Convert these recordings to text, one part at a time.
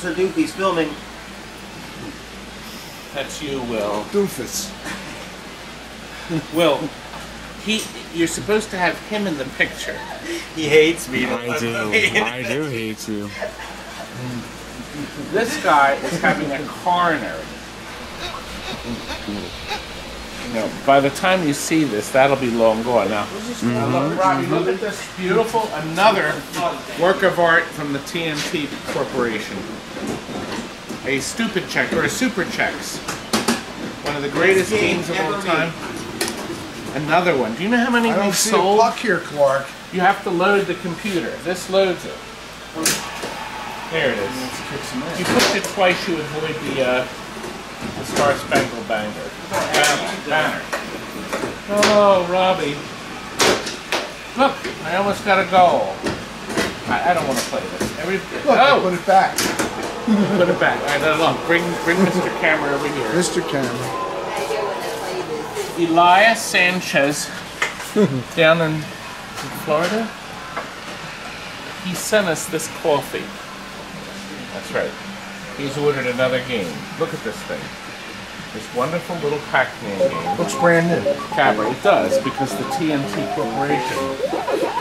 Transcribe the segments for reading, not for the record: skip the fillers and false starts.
Officer Doofy's filming. That's you, Will. Doofus. Will, you're supposed to have him in the picture. He hates me. I do hate you. This guy is having a coronary. No, by the time you see this, that'll be long gone. Now, look, Robbie, look at this beautiful, another work of art from the TNT Corporation. A stupid check, or a super checks. One of the greatest games of all time. Another one. Do you know how many we've sold? I don't see a puck here, Clark. You have to load the computer. This loads it. There it is. If you pushed it twice, you avoid the Star Spangled Banner. Oh, Robbie. Look, I almost got a goal. I don't want to play this. Look, put it back. Put it back. All right, look, bring Mr. Camera over here. Mr. Camera. Elias Sanchez, down in Florida, he sent us this coffee. That's right. He's ordered another game. Look at this thing. This wonderful little Pac-Man game. Looks brand new. Cabaret. It does, because the TNT Corporation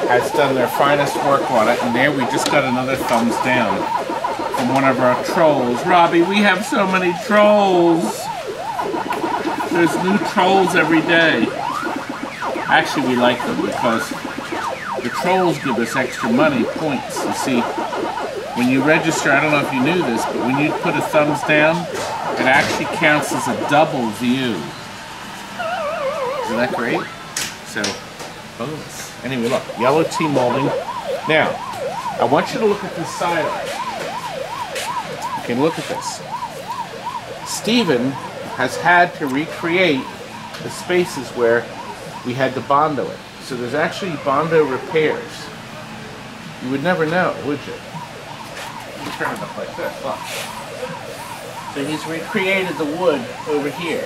has done their finest work on it, and there we just got another thumbs down from one of our trolls. Robbie, we have so many trolls. There's new trolls every day. Actually, we like them because the trolls give us extra money, points. You see, when you register, I don't know if you knew this, but when you put a thumbs down, it actually counts as a double view. Isn't that great? So, bonus. Anyway, look, yellow T-molding. Now, I want you to look at this side art. Okay, look at this. Stephen has had to recreate the spaces where we had to Bondo it. So there's actually Bondo repairs. You would never know, would you? You turn it up like this, look. So he's recreated the wood over here.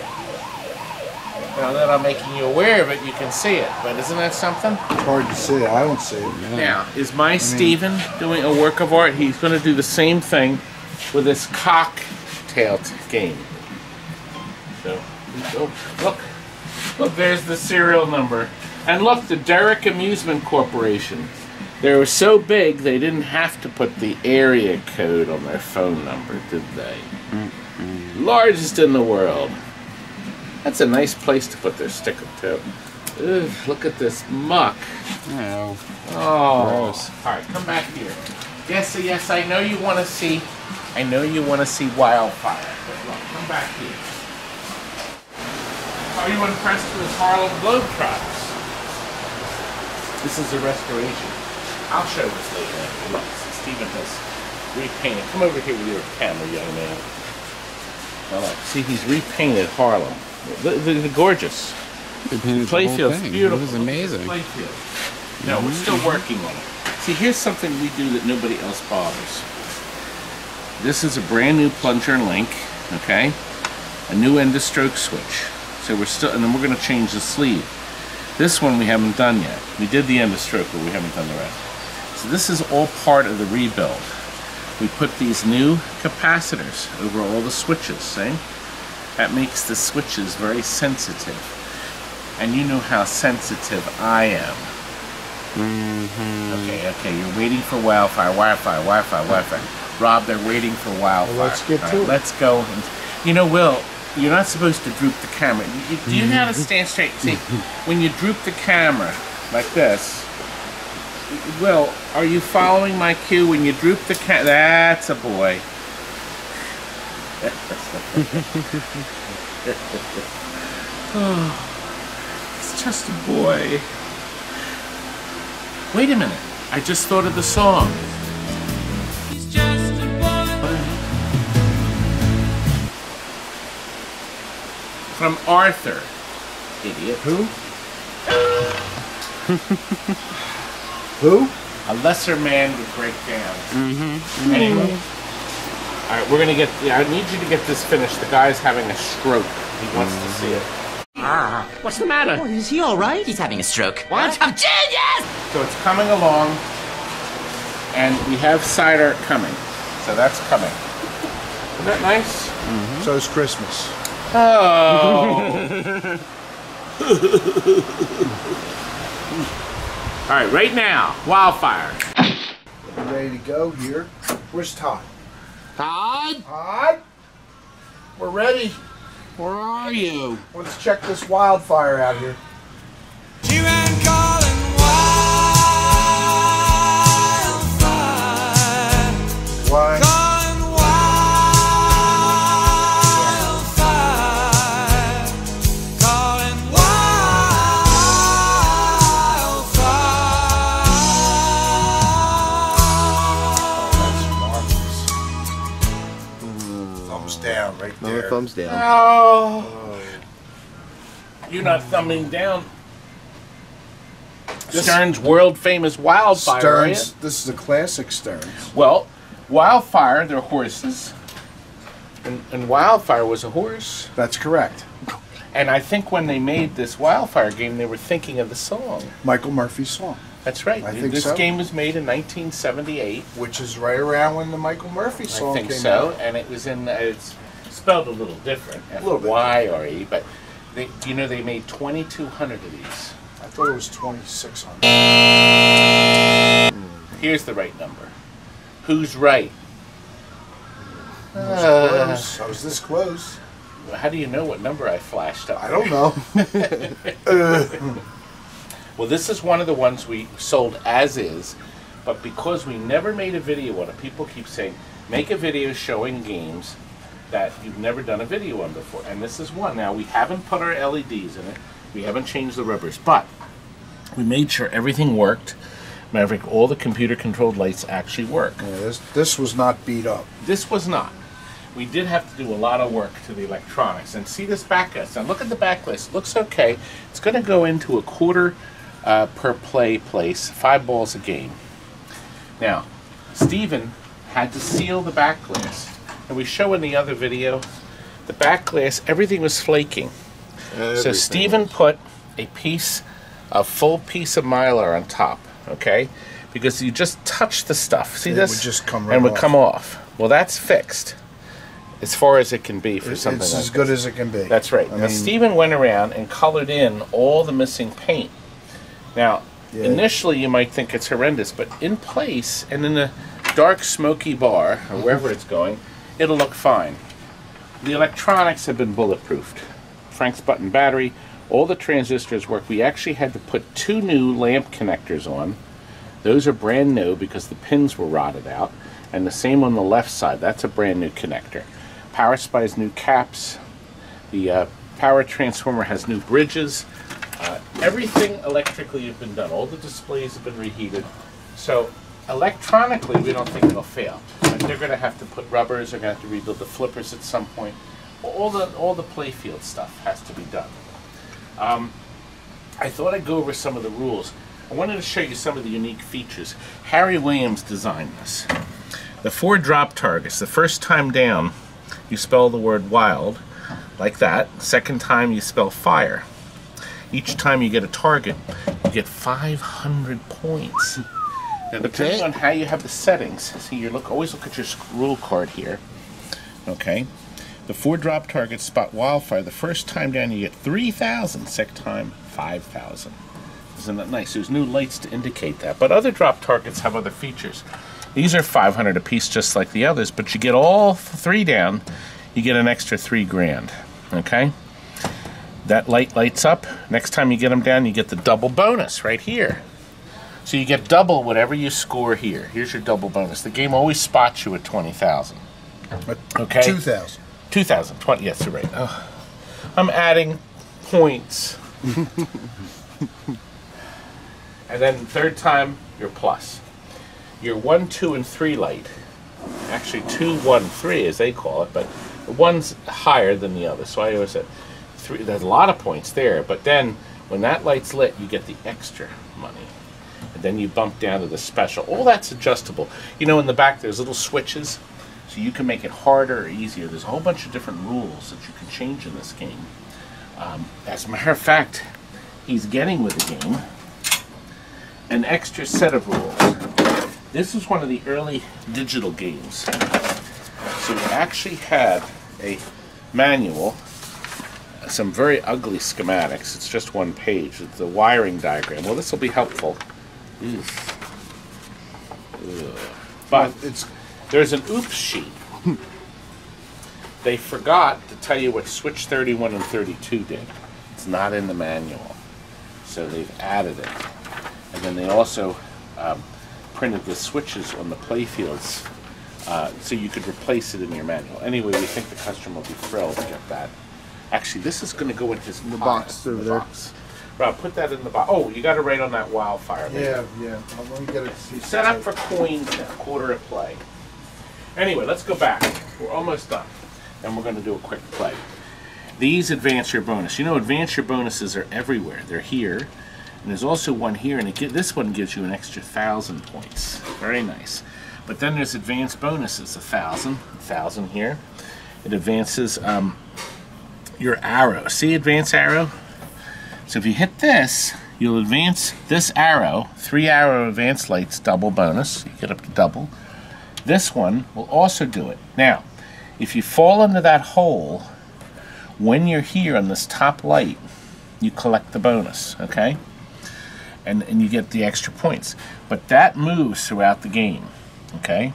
Now that I'm making you aware of it, you can see it. But isn't that something? It's hard to see. I don't see it. Yeah. Now, is my Stephen doing a work of art? He's going to do the same thing with this cocktail game. So, look, there's the serial number. And look, the Derrick Amusement Corporation. They were so big, they didn't have to put the area code on their phone number, did they? Largest in the world. That's a nice place to put their sticker, too. Ugh, look at this muck. Oh. Gross. All right, come back here. Yes, I know you want to see. I know you want to see Wildfire. But look, come back here. Are you impressed with Harlem Globetrotters? This is a restoration. I'll show this later. Look, Stephen has repainted. Come over here with your camera, young man. Now look, see, he's repainted Harlem. They're gorgeous. Playfield's beautiful. It was amazing. Playfield. No, we're still working on it. See, here's something we do that nobody else bothers. This is a brand new plunger and link, okay? A new end of stroke switch. So we're still, and then we're going to change the sleeve. This one we haven't done yet. We did the end of stroke, but we haven't done the rest. So this is all part of the rebuild. We put these new capacitors over all the switches, see? That makes the switches very sensitive. And you know how sensitive I am. Okay, you're waiting for Wi-Fi. Rob, they're waiting for Wildfire. Well, let's get to it. Let's go. And, you know, Will, you're not supposed to droop the camera. Do you know how to stand straight? See, when you droop the camera like this, Will, are you following my cue? When you droop the camera, that's a boy. Oh, it's just a boy. Wait a minute. I just thought of the song. He's just a boy. From Arthur. Idiot. Who? Who? A lesser man would break down. Anyway. Alright, we're gonna get, I need you to get this finished. The guy's having a stroke. He wants to see it. What's the matter? Oh, is he all right? He's having a stroke. What? I'm genius! So it's coming along, and we have side art coming. So that's coming. Isn't that nice? So is Christmas. Oh. All right, right now, wildfire. You ready to go here? Where's Todd? Todd? Todd? We're ready. Where are you? Let's check this wildfire out here. She ran calling wildfire. Why? Calling wildfire. Calling wildfire. Thumbs down right No there. thumbs down. Oh. You're not thumbing down. Stern's world famous wildfire. Stearns. Right? This is a classic Stearns. Well, wildfire, they're horses. And wildfire was a horse. That's correct. And I think when they made this wildfire game, they were thinking of the song. Michael Murphy's song, That's right. I think this so. game was made in 1978. which is right around when the Michael Murphy song I think came so. out. And it was in, it's spelled a little different. A little bit. FYRE. But, they made 2,200 of these. I thought it was 2,600. Here's the right number. Who's right? Close. I was this close. How do you know what number I flashed up? I don't know. Well, this is one of the ones we sold as is, but because we never made a video on it, people keep saying, make a video showing games that you've never done a video on before. And this is one. Now, we haven't put our LEDs in it. We haven't changed the rubbers, but we made sure everything worked. Matter of fact, all the computer-controlled lights actually work. Yeah, this was not beat up. This was not. We did have to do a lot of work to the electronics. And see this backlist. Now look at the backlist. Looks okay. It's going to go into a quarter per play place, 5 balls a game. Now, Stephen had to seal the backlist. And we show in the other video, the backlist, everything was flaking. So Stephen put a full piece of Mylar on top, okay? Because you just touch the stuff. See It this? would just come right and would off. come off. Well, that's fixed. As far as it can be for something It's like as good this. as it can be. That's right. I Now, mean, Stephen went around and colored in all the missing paint. Now, Yeah. initially you might think it's horrendous, but in place and in a dark, smoky bar, or wherever it's going, it'll look fine. The electronics have been bulletproofed. Frank's button battery, all the transistors work. We actually had to put 2 new lamp connectors on. Those are brand new because the pins were rotted out. And the same on the left side. That's a brand new connector. Power supply's new caps. The power transformer has new bridges. Everything electrically has been done. All the displays have been reheated. So electronically, we don't think it'll fail. And they're going to have to put rubbers. They're going to have to rebuild the flippers at some point. All the playfield stuff has to be done. I thought I'd go over some of the rules. I wanted to show you some of the unique features. Harry Williams designed this. The 4 drop targets. The first time down, you spell the word wild, like that. Second time, you spell fire. Each time you get a target, you get 500 points. Now, depending on how you have the settings, see, always look at your rule card here. Okay. The 4 drop targets spot wildfire. The first time down, you get 3,000. Second time, 5,000. Isn't that nice? There's new lights to indicate that. But other drop targets have other features. These are 500 apiece, just like the others. But you get all 3 down, you get an extra 3 grand. Okay? That light lights up. Next time you get them down, you get the double bonus right here. So you get double whatever you score here. Here's your double bonus. The game always spots you at 20,000. Okay? 2,000. 2,000. 20. Yes, you're right. Oh, I'm adding points. And then third time, you're plus. Your 1, 2, and 3 light. Actually, 2, 1, 3 as they call it, but one's higher than the other. So I always said 3. There's a lot of points there, but then when that light's lit, you get the extra money. And then you bump down to the special. All that's adjustable. You know, in the back, there's little switches, so you can make it harder or easier. There's a whole bunch of different rules that you can change in this game. As a matter of fact, he's getting with the game an extra set of rules. This is one of the early digital games. So we actually had a manual, some very ugly schematics. It's just one page. It's a wiring diagram. Well, this will be helpful. But there's an oops sheet. They forgot to tell you what switch 31 and 32 did. It's not in the manual. So they've added it. And then they also printed the switches on the playfields so you could replace it in your manual. Anyway, we think the customer will be thrilled to get that. Actually, this is going to go in his box over there. Rob, put that in the box. Oh, you got to write on that wildfire. Yeah. Let me get it. Set up for coins now, quarter a play. Anyway, let's go back. We're almost done. And we're going to do a quick play. These advance your bonus. You know, advance your bonuses are everywhere. They're here. And there's also one here, and this one gives you an extra 1,000 points. Very nice. But then there's advanced bonuses, 1,000 here. It advances your arrow. See advance arrow? So if you hit this, you'll advance this arrow, 3 arrow advance lights, double bonus. You get up to double. This one will also do it. Now, if you fall into that hole, when you're here on this top light, you collect the bonus, okay? And you get the extra points. But that moves throughout the game, okay?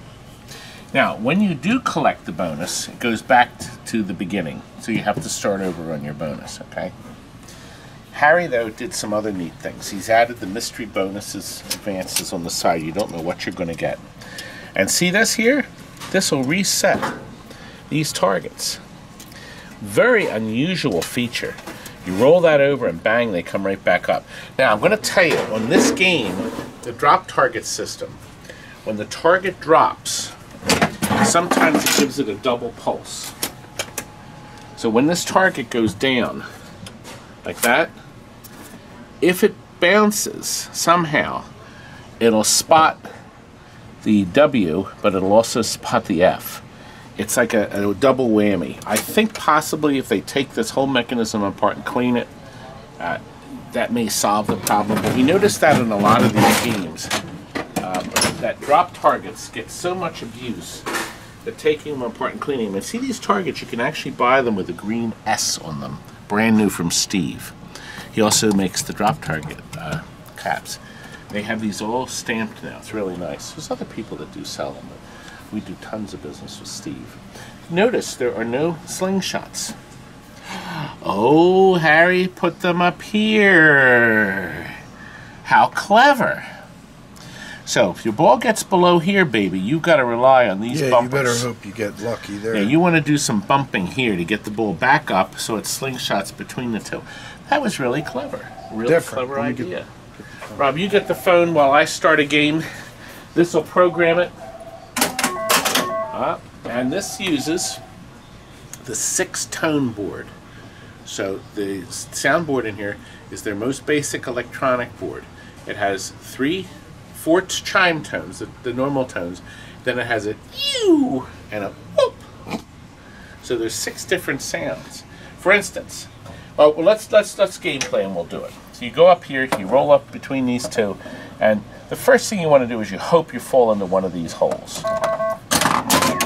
Now, when you do collect the bonus, it goes back to the beginning. So you have to start over on your bonus, okay? Harry, though, did some other neat things. He's added the mystery bonuses, advances on the side. You don't know what you're going to get. And see this here? This will reset these targets. Very unusual feature. You roll that over and bang, they come right back up. Now, I'm going to tell you, on this game, the drop target system, when the target drops, sometimes it gives it a double pulse. So when this target goes down, like that, if it bounces somehow, it'll spot the W, but it'll also spot the F. It's like a double whammy. I think possibly if they take this whole mechanism apart and clean it, that may solve the problem. But we noticed that in a lot of these games, that drop targets get so much abuse that taking them apart and cleaning them. And see these targets, you can actually buy them with a green S on them, brand new from Steve. He also makes the drop target caps. They have these all stamped now. It's really nice. There's other people that do sell them, but we do tons of business with Steve. Notice there are no slingshots. Oh, Harry put them up here. How clever. So if your ball gets below here, baby, you've got to rely on these bumpers. Yeah, you better hope you get lucky there. Yeah, you want to do some bumping here to get the ball back up so it slingshots between the two. That was really clever. Really clever idea. Rob, you get the phone while I start a game. This will program it. And this uses the 6-tone board. So the soundboard in here is their most basic electronic board. It has 4 chime tones, the normal tones. Then it has a ew and a whoop. So there's 6 different sounds. For instance, well, let's gameplay and we'll do it. So you go up here, you roll up between these two, and the first thing you want to do is you hope you fall into one of these holes.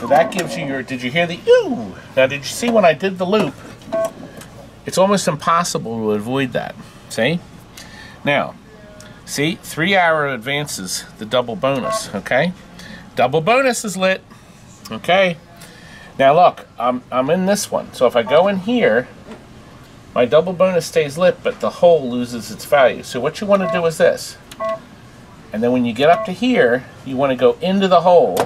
So that gives you your, did you hear the ew? Now did you see when I did the loop, it's almost impossible to avoid that, see? Now, see, 3 arrow advances the double bonus, okay? Double bonus is lit, okay? Now look, I'm in this one, so if I go in here, my double bonus stays lit, but the hole loses its value. So what you want to do is this. And then when you get up to here, you want to go into the hole.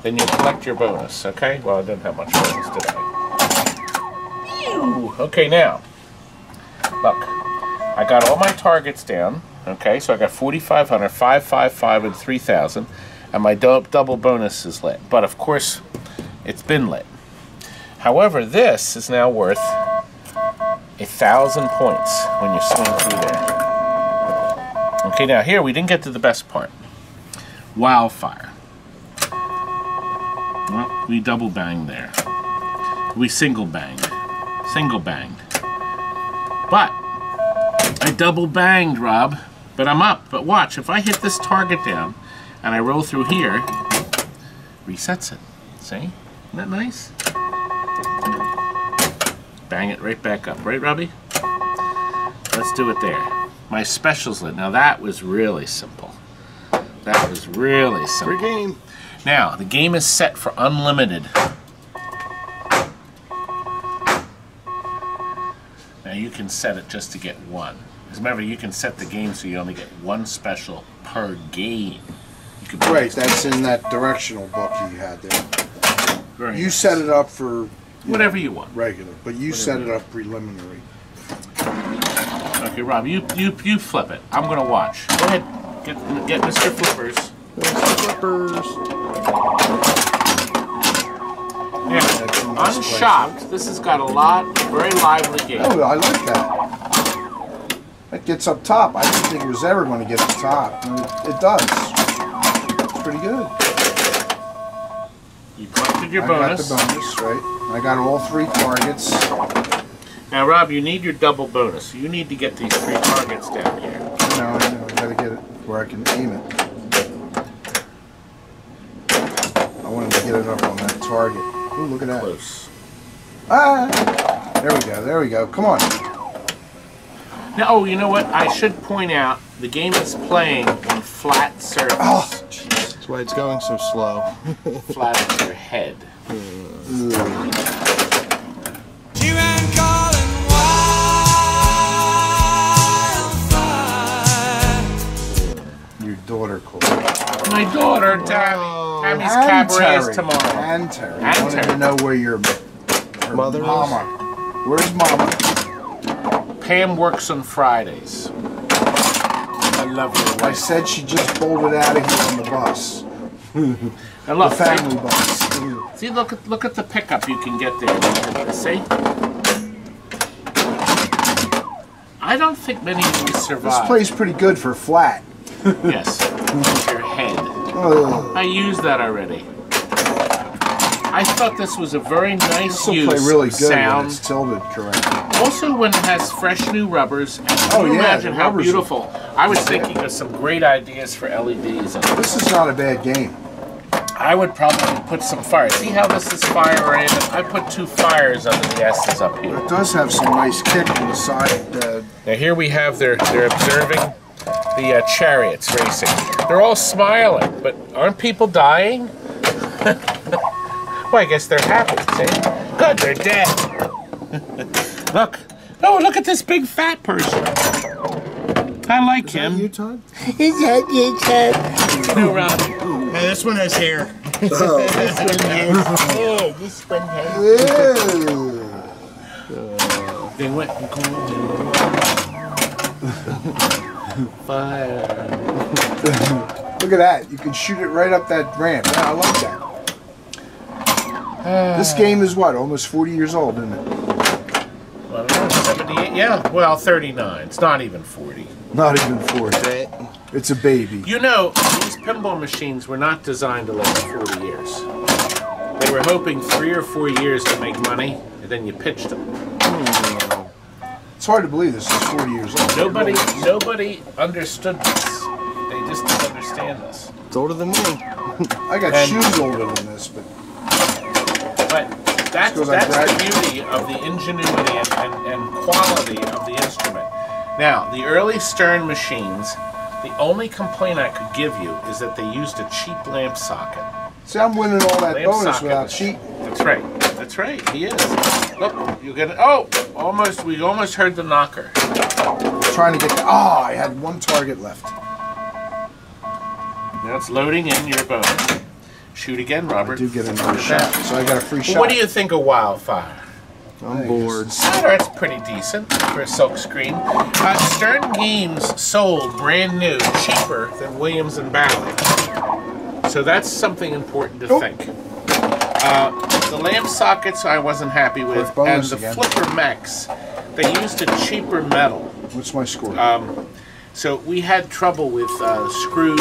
Then you collect your bonus, okay? Well, I didn't have much bonus today. Okay, now, look. I got all my targets down, okay? So I got 4,500, 555, and 3,000. And my double bonus is lit. But of course, it's been lit. However, this is now worth 1,000 points when you swing through there. Okay, now here we didn't get to the best part. Wildfire. Well, we double banged there. We single banged. Single banged. But I double banged, Rob. But I'm up. But watch, if I hit this target down and I roll through here, resets it. See? Isn't that nice? Bang it right back up. Right, Robbie? Let's do it there. My specials lit. Now that was really simple. That was really simple. Free game. Now, the game is set for unlimited. Now you can set it just to get one. As a matter of fact, you can set the game so you only get one special per game. You can Right, that's in that directional book you had there. Very You nice. set it up for Whatever you want. regular, but you set it up preliminary. Okay, Rob, you flip it. I'm gonna watch. Go ahead. Get Mr. Flippers. Flippers. Yeah, That's in this unshocked. This has got a very lively game. Oh, I like that. That gets up top. I didn't think it was ever going to get up top. And it does. It's pretty good. You collected your I bonus. got the bonus, right? I got all 3 targets. Now, Rob, you need your double bonus. So you need to get these 3 targets down here. No, I got to get it where I can aim it. I wanted to get it up on that target. Ooh, look at that. Close. Ah! There we go, there we go. Come on. Now, oh, you know what? I should point out the game is playing on flat surface. Oh, That's why it's going so slow. Flat as your head. You and Colin Wildfire. your daughter called. My daughter, Tammy. Tammy's Cabaret is tomorrow. And Terry. And I wanted Terry. to know where your Mother is? mama. Where's mama? Pam works on Fridays. I love your I wife. said she just bolted out of here on the bus. And The look, family bus. see, look at the pickup you can get there. See? I don't think many of you This survive. plays pretty good for flat. Yes, with your head. Ugh. I used that already. I thought this was a very nice This will use play really of good when sound. it's tilted correctly. Also, when it has fresh new rubbers, and can Oh, you yeah, imagine the how rubbers beautiful? I was thinking of some great ideas for LEDs. On This is not a bad game. I would probably put some fire. See how this is fire oriented? I put 2 fires under the S's up here. It does have some nice kick on the side. Now here we have they're observing the chariots racing. They're all smiling, but aren't people dying? Well, I guess they're happy. See? Good, they're dead. Look. Oh, look at this big fat person. I like him. you, Todd? No, Rob. Hey, this one has hair. Ew. They went and called fire. Look at that. You can shoot it right up that ramp. Yeah, I like that. This game is what? Almost 40 years old, isn't it? Well, I don't know, 78? Yeah, well, 39. It's not even 40. Not even 40. It's a baby. You know, these pinball machines were not designed to last 40 years. They were hoping 3 or 4 years to make money, and then you pitched them. It's hard to believe this is 40 years old. Nobody understood this. They just didn't understand this. It's older than me. I got And- shoes older than this, but But that's Because I the graduated. beauty of the ingenuity and quality of the instrument. Now, the early Stern machines, the only complaint I could give you is that they used a cheap lamp socket. see, I'm winning all that Lamp bonus socket without was- cheating. That's right. That's right. He is. Look, you get it. Oh, we almost heard the knocker. Trying to get the, oh, I had 1 target left. Now it's loading in your bonus. Shoot again, Robert. I do get another shot, so I got a free Well, shot. what do you think of Wildfire? I'm bored. That's pretty decent for a silk screen. Stern Games sold brand new, cheaper than Williams and Bally. So that's something important to think. The lamp sockets I wasn't happy with, and bonus the again. flipper mechs, they used a cheaper metal. What's my score? So we had trouble with screws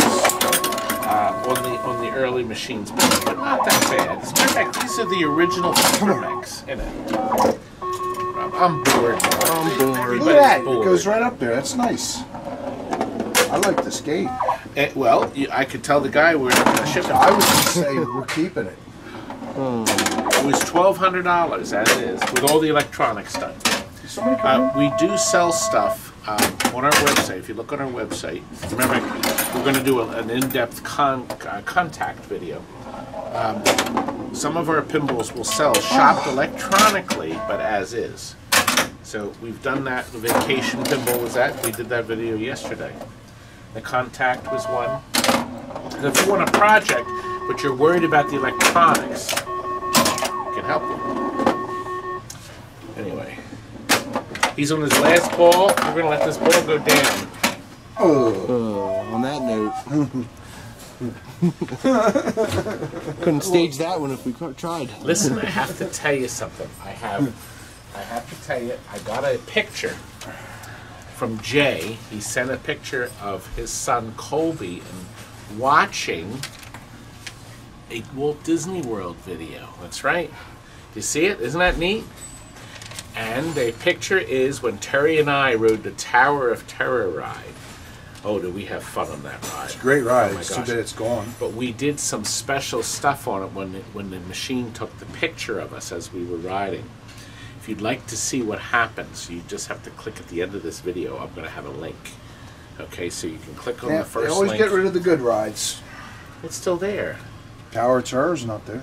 on the early machines, but not that bad. As a matter of fact, these are the original flipper mechs in it. I'm bored. I'm bored. Look at that. It bored. goes right up there. That's nice. I like this game. Well, I could tell the guy we're not going to ship it. I would just say we're keeping it. It was $1,200 as is, with all the electronics done. We do sell stuff on our website. If you look on our website, remember, we're going to do an in-depth contact video. Some of our pinballs will sell shopped electronically, but as is. So we've done that. The vacation pinball was that. We did that video yesterday. The contact was one. And if you want a project, but you're worried about the electronics, I can help you. Anyway, he's on his last ball. We're going to let this ball go down. On that note. Couldn't stage that one if we tried. Listen, I have to tell you something. I have to tell you, I got a picture from Jay. He sent a picture of his son Colby and watching a Walt Disney World video. That's right. Do you see it? Isn't that neat? And the picture is when Terry and I rode the Tower of Terror ride. Oh, did we have fun on that ride? It's a great ride. Oh my It's gosh. too bad it's gone. But we did some special stuff on it when the machine took the picture of us as we were riding. If you'd like to see what happens, you just have to click at the end of this video. I'm going to have a link. Okay, so you can click on the They first always link. get rid of the good rides. It's still there. Tower of Terror's not there.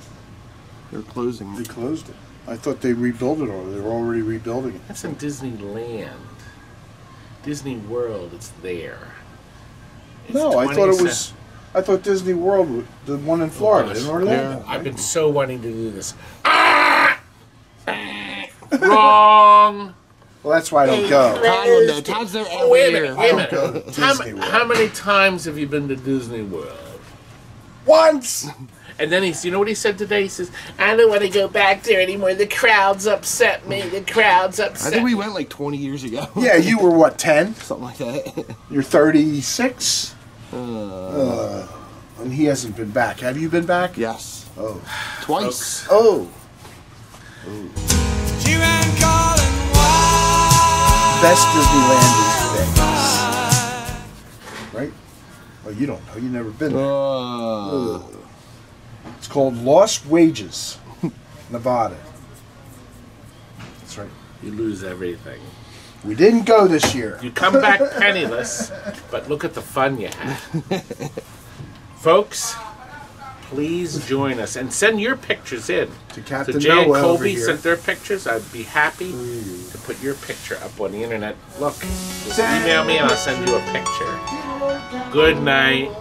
They're closing. They closed it. I thought they rebuilt it, or they were already rebuilding it. That's in Disneyland. Disney World, it's there. It's No, I thought 20 it was. I thought Disney World, the one in Florida, in Orlando. I've been so wanting to do this. Wrong! Well, that's why I don't go. Todd would know. Todd's there every Wait a year. minute, wait a minute. Disney World. How many times have you been to Disney World? Once. And then you know what he said today? He says, I don't want to go back there anymore. The crowds upset me. The crowds upset I think we me. went like 20 years ago. Yeah, you were what, 10? Something like that. You're 36. And he hasn't been back. Have you been back? Yes. Oh. Twice. Oh. You ain't calling Best Disneyland is Vegas. Right? Oh, you don't know. You've never been there. It's called Lost Wages, Nevada. That's right. You lose everything. We didn't go this year. You come back penniless, but look at the fun you had. Folks, please join us and send your pictures in. To Captain Jay and Noah over Colby here. sent their pictures. I'd be happy to put your picture up on the internet. Look, just email me and I'll send you a picture. Good night.